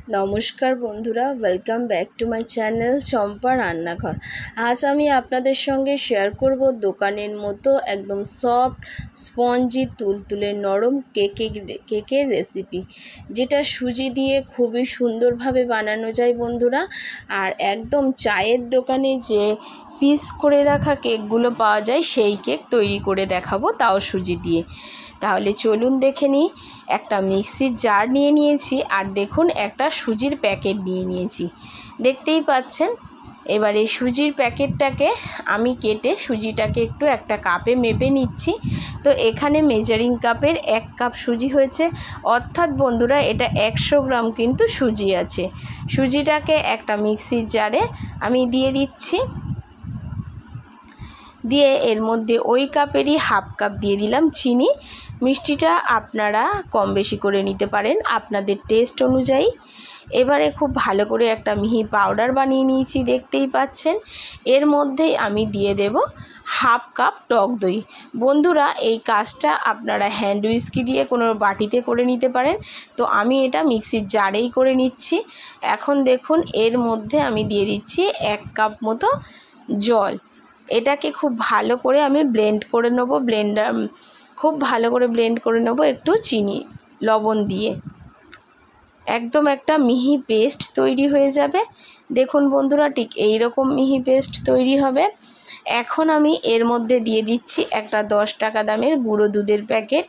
নমস্কার বন্ধুরা, welcome back to my channel Champa Rannaghar. আজ আমি আপনাদের সঙ্গে শেয়ার করব দোকানের মতো একদম সফট স্পঞ্জি তুলতুলে নরম কেকের রেসিপি, যেটা সুজি দিয়ে খুবই সুন্দরভাবে বানানো যায় বন্ধুরা। আর একদম চায়ের দোকানে যে পিস করে রাখা কেকগুলো পাওয়া যায় সেই কেক তৈরি করে দেখাবো, তাও সুজি দিয়ে। তাহলে চলুন দেখে নিই। একটা মিক্সির জার নিয়ে নিয়েছি, আর দেখুন একটা সুজির প্যাকেট নিয়ে নিয়েছি, দেখতেই পাচ্ছেন। এবার এই সুজির প্যাকেটটাকে আমি কেটে সুজিটাকে একটু একটা কাপে মেপে নিচ্ছি। তো এখানে মেজারিং কাপের 1 কাপ সুজি হয়েছে, অর্থাৎ বন্ধুরা এটা 100 গ্রাম কিন্তু সুজি আছে। সুজিটাকে একটা মিক্সির জারে আমি দিয়ে দিচ্ছি, দিয়ে এর মধ্যে ওই কাপেরই হাফ কাপ দিয়ে দিলাম চিনি। মিষ্টিটা আপনারা কম বেশি করে নিতে পারেন আপনাদের টেস্ট অনুযায়ী। এবারে খুব ভালো করে একটা মিহি পাউডার বানিয়ে নিয়েছি, দেখতেই পাচ্ছেন। এর মধ্যেই আমি দিয়ে দেব হাফ কাপ টক দই। বন্ধুরা এই কাজটা আপনারা হ্যান্ড উইস্কি দিয়ে কোনো বাটিতে করে নিতে পারেন, তো আমি এটা মিক্সির জারেই করে নিচ্ছি। এখন দেখুন এর মধ্যে আমি দিয়ে দিচ্ছি 1 কাপ মতো জল। এটাকে খুব ভালো করে আমি ব্লেন্ড করে নেব, খুব ভালো করে ব্লেন্ড করে নেব একটু চিনি লবণ দিয়ে। একদম একটা মিহি পেস্ট তৈরি হয়ে যাবে। দেখুন বন্ধুরা ঠিক এই রকম মিহি পেস্ট তৈরি হবে। এখন আমি এর মধ্যে দিয়ে দিচ্ছি একটা 10 টাকা দামের গুঁড়ো দুধের প্যাকেট।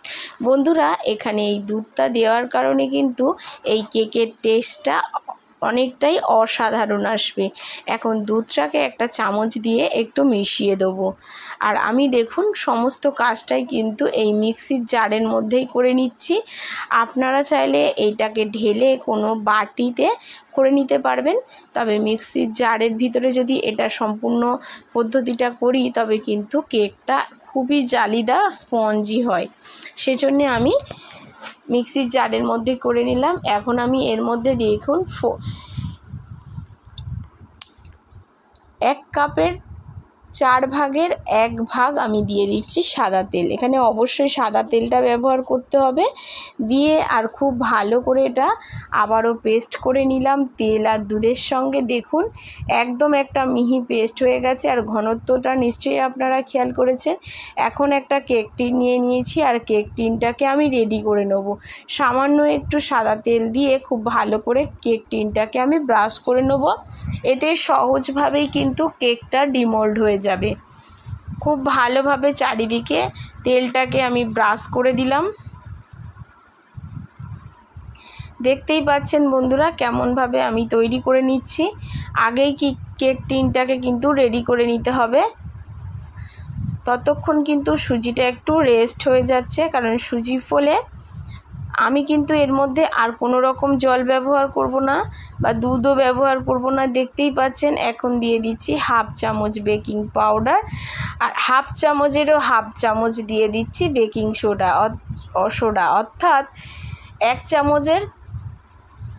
বন্ধুরা এখানে এই দুধটা দেওয়ার কারণে কিন্তু এই কেকের টেস্টটা অনেকটাই অসাধারণ আসবে। এখন দুধটাকে একটা চামচ দিয়ে একটু মিশিয়ে দেবো। আর আমি দেখুন সমস্ত কাজটাই কিন্তু এই মিক্সির জারের মধ্যেই করে নিচ্ছি। আপনারা চাইলে এইটাকে ঢেলে কোনো বাটিতে করে নিতে পারবেন, তবে মিক্সির জারের ভিতরে যদি এটা সম্পূর্ণ পদ্ধতিটা করি তবে কিন্তু কেকটা খুবই জালিদার স্পঞ্জি হয়। সেজন্য আমি মিক্সির জারের মধ্যে করে নিলাম। এখন আমি এর মধ্যে দেখুন 1 কাপের 4 ভাগের 1 ভাগ আমি দিয়ে দিচ্ছি সাদা তেল। এখানে অবশ্যই সাদা তেলটা ব্যবহার করতে হবে। দিয়ে আর খুব ভালো করে এটা আবারও পেস্ট করে নিলাম তেল আর দুধের সঙ্গে। দেখুন একদম একটা মিহি পেস্ট হয়ে গেছে, আর ঘনত্বটা নিশ্চয়ই আপনারা খেয়াল করেছেন। এখন একটা কেক টিন নিয়ে নিয়েছি, আর কেক টিনটাকে আমি রেডি করে নেব। সামান্য একটু সাদা তেল দিয়ে খুব ভালো করে কেক টিনটাকে আমি ব্রাশ করে নেব। এতে সহজভাবেই কিন্তু কেকটা ডিমোল্ড হয়ে যাবে। খুব ভালোভাবে চারিদিকে তেলটাকে আমি ব্রাশ করে দিলাম। দেখতেই পাচ্ছেন বন্ধুরা কেমনভাবে আমি তৈরি করে নিচ্ছি। আগেই কি কেক টিনটাকে কিন্তু রেডি করে নিতে হবে। ততক্ষণ কিন্তু সুজিটা একটু রেস্ট হয়ে যাচ্ছে, কারণ সুজি ফোলে। আমি কিন্তু এর মধ্যে আর কোনো রকম জল ব্যবহার করব না বা দুধও ব্যবহার করব না। দেখতেই পাচ্ছেন এখন দিয়ে দিচ্ছি হাফ চামচ বেকিং পাউডার, আর হাফ চামচেরও হাফ চামচ দিয়ে দিচ্ছি বেকিং সোডা, অর্থাৎ 1 চামচের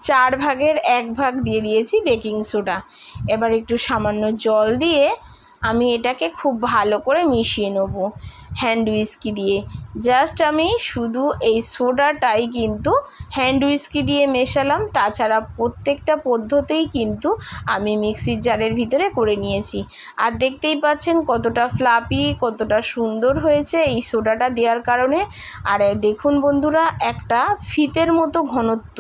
4 ভাগের 1 ভাগ দিয়ে দিয়েছি বেকিং সোডা। এবার একটু সামান্য জল দিয়ে আমি এটাকে খুব ভালো করে মিশিয়ে নেব হ্যান্ড উইস্কি দিয়ে। জাস্ট আমি শুধু এই সোডাটাই কিন্তু হ্যান্ড উইস্কি দিয়ে মেশালাম, তাছাড়া প্রত্যেকটা পদ্ধতিই কিন্তু আমি মিক্সির জারের ভিতরে করে নিয়েছি। আর দেখতেই পাচ্ছেন কতটা ফ্লাপি, কতটা সুন্দর হয়েছে এই সোডাটা দেওয়ার কারণে। আর দেখুন বন্ধুরা একটা ফিতের মতো ঘনত্ব।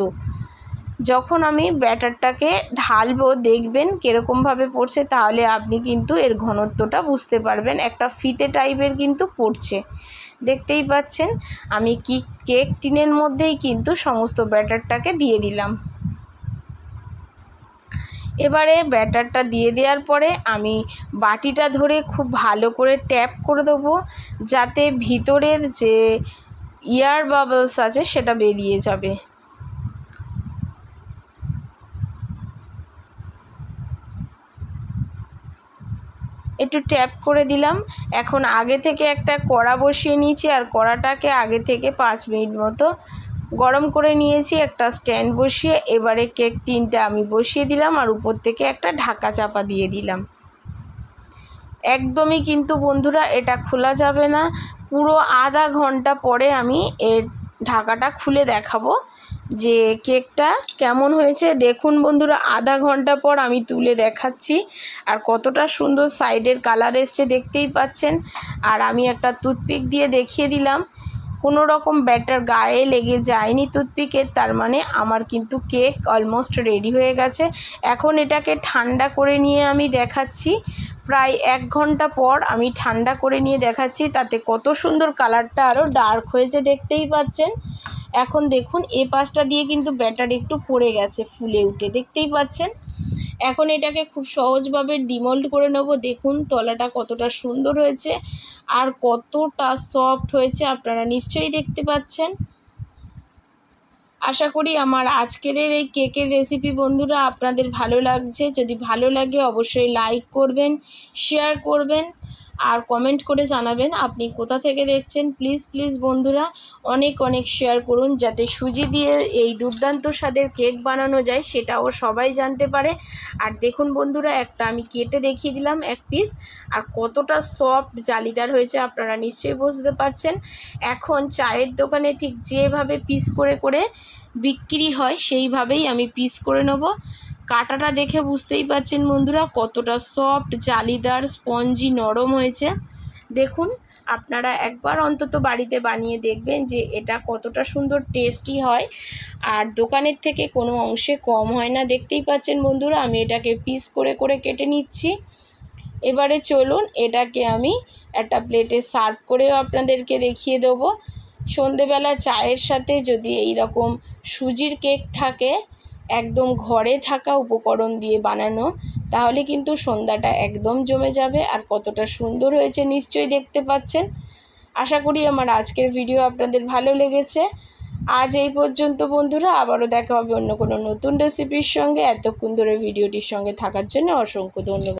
যখন আমি ব্যাটারটাকে ঢালবো দেখবেন কীরকমভাবে পড়ছে, তাহলে আপনি কিন্তু এর ঘনত্বটা বুঝতে পারবেন। একটা ফিতে টাইপের কিন্তু পড়ছে, দেখতেই পাচ্ছেন। আমি কেক টিনের মধ্যেই কিন্তু সমস্ত ব্যাটারটাকে দিয়ে দিলাম। এবারে ব্যাটারটা দিয়ে দেওয়ার পরে আমি বাটিটা ধরে খুব ভালো করে ট্যাপ করে দেবো, যাতে ভিতরের যে এয়ার বাবলস আছে সেটা বেরিয়ে যাবে। একটু ট্যাপ করে দিলাম। এখন আগে থেকে একটা কড়া বসিয়ে নিয়েছি, আর কড়াটাকে আগে থেকে 5 মিনিট মতো গরম করে নিয়েছি একটা স্ট্যান্ড বসিয়ে। এবারে কেক টিনটা আমি বসিয়ে দিলাম, আর উপর থেকে একটা ঢাকা চাপা দিয়ে দিলাম। একদমই কিন্তু বন্ধুরা এটা খোলা যাবে না। পুরো আধা ঘন্টা পরে আমি এর ঢাকাটা খুলে দেখাবো। যে কেকটা কেমন হয়েছে। দেখুন বন্ধুরা, আধা ঘন্টা পর আমি তুলে দেখাচ্ছি, আর কতটা সুন্দর সাইডের কালার এসছে দেখতেই পাচ্ছেন। আর আমি একটা টুথপিক দিয়ে দেখিয়ে দিলাম, কোনো রকম ব্যাটার গায়ে লেগে যায়নি টুথপিকের, তার মানে আমার কিন্তু কেক অলমোস্ট রেডি হয়ে গেছে। এখন এটাকে ঠান্ডা করে নিয়ে আমি দেখাচ্ছি, প্রায় 1 ঘন্টা পর আমি ঠান্ডা করে নিয়ে দেখাচ্ছি, তাতে কত সুন্দর কালারটা আরও ডার্ক হয়েছে দেখতেই পাচ্ছেন। এখন দেখুন এ পাশটা দিয়ে কিন্তু ব্যাটার একটু পড়ে গেছে ফুলে উঠে, দেখতেই পাচ্ছেন। এখন এটাকে খুব সহজভাবে ডিমোল্ড করে নেব। দেখুন তলাটা কতটা সুন্দর হয়েছে আর কতটা সফট হয়েছে আপনারা নিশ্চয়ই দেখতে পাচ্ছেন। আশা করি আমার আজকের এই কেকের রেসিপি বন্ধুরা আপনাদের ভালো লাগছে। যদি ভালো লাগে অবশ্যই লাইক করবেন, শেয়ার করবেন আর কমেন্ট করে জানাবেন আপনি কোথা থেকে দেখছেন। প্লিজ প্লিজ বন্ধুরা অনেক অনেক শেয়ার করুন, যাতে সুজি দিয়ে এই দুর্দান্ত স্বাদের কেক বানানো যায় সেটাও সবাই জানতে পারে। আর দেখুন বন্ধুরা, একটা আমি কেটে দেখিয়ে দিলাম 1 পিস, আর কতটা সফট জালিদার হয়েছে আপনারা নিশ্চয়ই বুঝতে পারছেন। এখন চায়ের দোকানে ঠিক যেভাবে পিস করে করে বিক্রি হয় সেইভাবেই আমি পিস করে নেব। কাটাটা দেখে বুঝতেই পারছেন বন্ধুরা কতটা সফট, জালিদার, স্পঞ্জি, নরম হয়েছে। দেখুন আপনারা একবার অন্তত বাড়িতে বানিয়ে দেখবেন যে এটা কতটা সুন্দর টেস্টি হয়, আর দোকানের থেকে কোনো অংশে কম হয় না। দেখতেই পাচ্ছেন বন্ধুরা, আমি এটাকে পিস করে করে কেটে নিচ্ছি। এবারে চলুন এটাকে আমি একটা প্লেটে সার্ভ করেও আপনাদেরকে দেখিয়ে দেবো। সন্ধেবেলা চায়ের সাথে যদি এই রকম সুজির কেক থাকে, একদম ঘরে থাকা উপকরণ দিয়ে বানানো, তাহলে কিন্তু সন্ধ্যাটা একদম জমে যাবে। আর কতটা সুন্দর হয়েছে নিশ্চয়ই দেখতে পাচ্ছেন। আশা করি আমার আজকের ভিডিও আপনাদের ভালো লেগেছে। আজ এই পর্যন্ত বন্ধুরা, আবারও দেখা হবে অন্য কোনো নতুন রেসিপির সঙ্গে। এতক্ষণ ধরে ভিডিওটির সঙ্গে থাকার জন্য অসংখ্য ধন্যবাদ।